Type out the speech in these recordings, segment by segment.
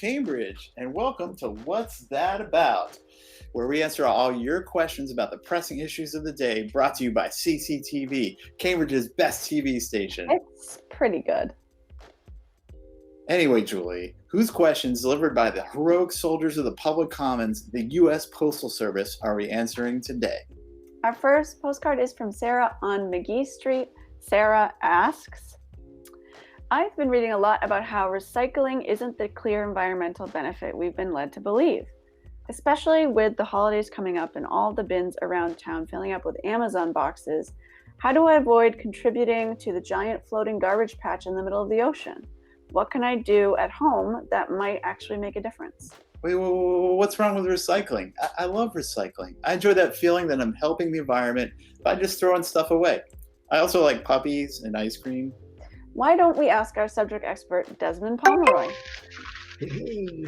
Cambridge, and welcome to What's That About, where we answer all your questions about the pressing issues of the day, brought to you by CCTV, Cambridge's best TV station. It's pretty good. Anyway, Julie, whose questions delivered by the heroic soldiers of the public commons, the U.S. Postal Service, are we answering today? Our first postcard is from Sarah on McGee Street. Sarah asks, I've been reading a lot about how recycling isn't the clear environmental benefit we've been led to believe, especially with the holidays coming up and all the bins around town filling up with Amazon boxes. How do I avoid contributing to the giant floating garbage patch in the middle of the ocean? What can I do at home that might actually make a difference? Wait, what's wrong with recycling? I love recycling. I enjoy that feeling that I'm helping the environment by just throwing stuff away. I also like puppies and ice cream. Why don't we ask our subject expert, Desmond Pomeroy? Hey,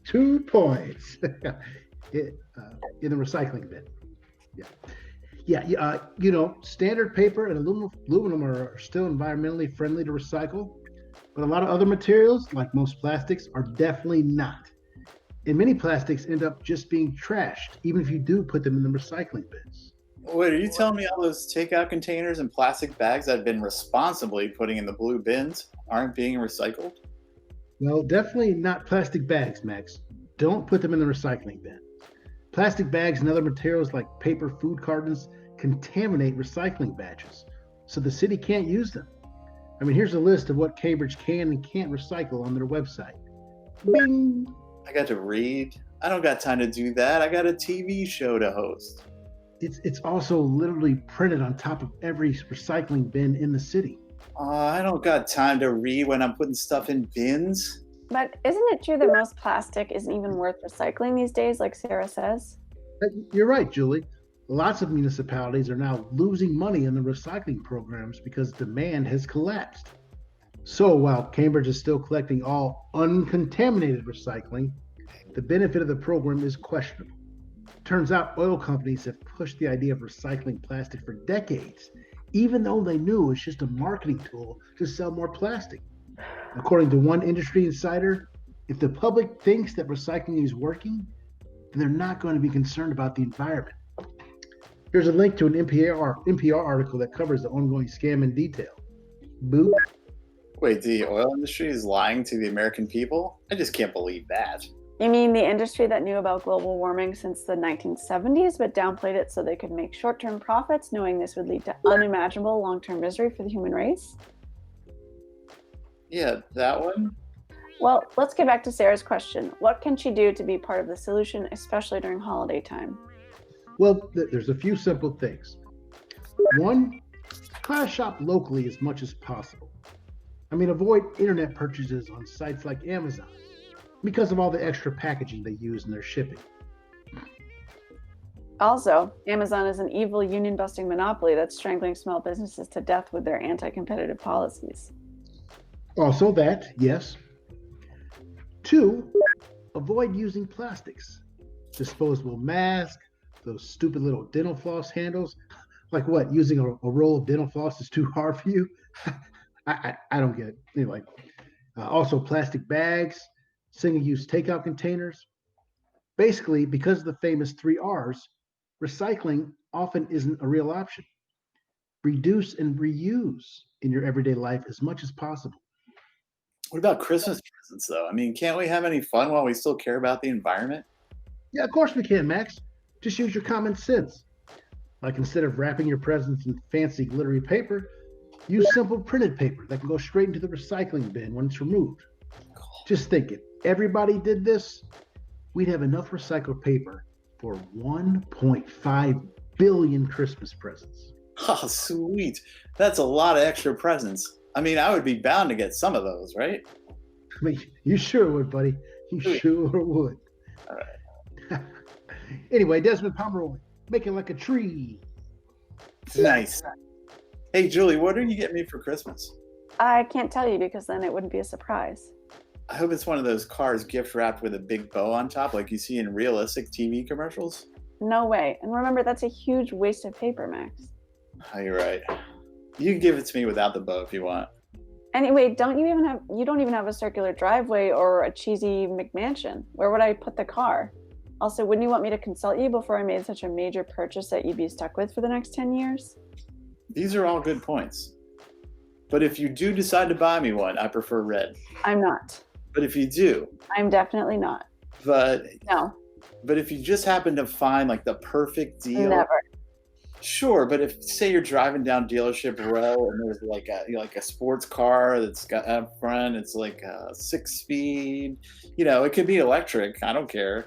2 points in the recycling bin. Yeah. Standard paper and aluminum are still environmentally friendly to recycle, but a lot of other materials, like most plastics, are definitely not. And many plastics end up just being trashed, even if you do put them in the recycling bins. Wait, are you telling me all those takeout containers and plastic bags that I've been responsibly putting in the blue bins aren't being recycled? Well, definitely not plastic bags, Max. Don't put them in the recycling bin. Plastic bags and other materials like paper food cartons contaminate recycling batches, so the city can't use them. I mean, here's a list of what Cambridge can and can't recycle on their website. Bing! I got to read. I don't got time to do that. I got a TV show to host. It's also literally printed on top of every recycling bin in the city. I don't got time to read when I'm putting stuff in bins. But isn't it true that most plastic isn't even worth recycling these days, like Sarah says? You're right, Julie. Lots of municipalities are now losing money in the recycling programs because demand has collapsed. So while Cambridge is still collecting all uncontaminated recycling, the benefit of the program is questionable. Turns out oil companies have pushed the idea of recycling plastic for decades, even though they knew it's just a marketing tool to sell more plastic. According to one industry insider, if the public thinks that recycling is working, then they're not going to be concerned about the environment. Here's a link to an NPR article that covers the ongoing scam in detail. Boop. Wait, the oil industry is lying to the American people? I just can't believe that. You mean the industry that knew about global warming since the 1970s, but downplayed it so they could make short-term profits, knowing this would lead to unimaginable long-term misery for the human race? Yeah, that one? Well, let's get back to Sarah's question. What can she do to be part of the solution, especially during holiday time? Well, there's a few simple things. One, try to shop locally as much as possible. Avoid internet purchases on sites like Amazon because of all the extra packaging they use in their shipping. Also, Amazon is an evil union-busting monopoly that's strangling small businesses to death with their anti-competitive policies. Also that, yes. 2, avoid using plastics. Disposable masks, those stupid little dental floss handles. Like what, using a roll of dental floss is too hard for you? I don't get it. Anyway, also plastic bags, single-use takeout containers. Basically, because of the famous 3 R's, recycling often isn't a real option. Reduce and reuse in your everyday life as much as possible. What about Christmas presents, though? Can't we have any fun while we still care about the environment? Yeah, of course we can, Max. Just use your common sense. Like instead of wrapping your presents in fancy glittery paper, use simple printed paper that can go straight into the recycling bin when it's removed. Just think it. Everybody did this, we'd have enough recycled paper for 1.5 billion Christmas presents. Oh, sweet. That's a lot of extra presents. I would be bound to get some of those, right? You sure would, buddy. You sure would. All right. Anyway, Desmond Pomeroy, making like a tree. Nice. Hey, Julie, what are you getting me for Christmas? I can't tell you because then it wouldn't be a surprise. I hope it's one of those cars gift wrapped with a big bow on top like you see in realistic TV commercials. No way. And remember, that's a huge waste of paper, Max. Oh, you're right. You can give it to me without the bow if you want. Anyway, you don't even have a circular driveway or a cheesy McMansion. Where would I put the car? Also, wouldn't you want me to consult you before I made such a major purchase that you'd be stuck with for the next 10 years? These are all good points. But if you do decide to buy me one, I prefer red. I'm not. But if you do, I'm definitely not. But no. But if you just happen to find like the perfect deal, never. Sure. But if say you're driving down dealership row and there's like a sports car that's got up front, it's like a 6-speed, it could be electric. I don't care.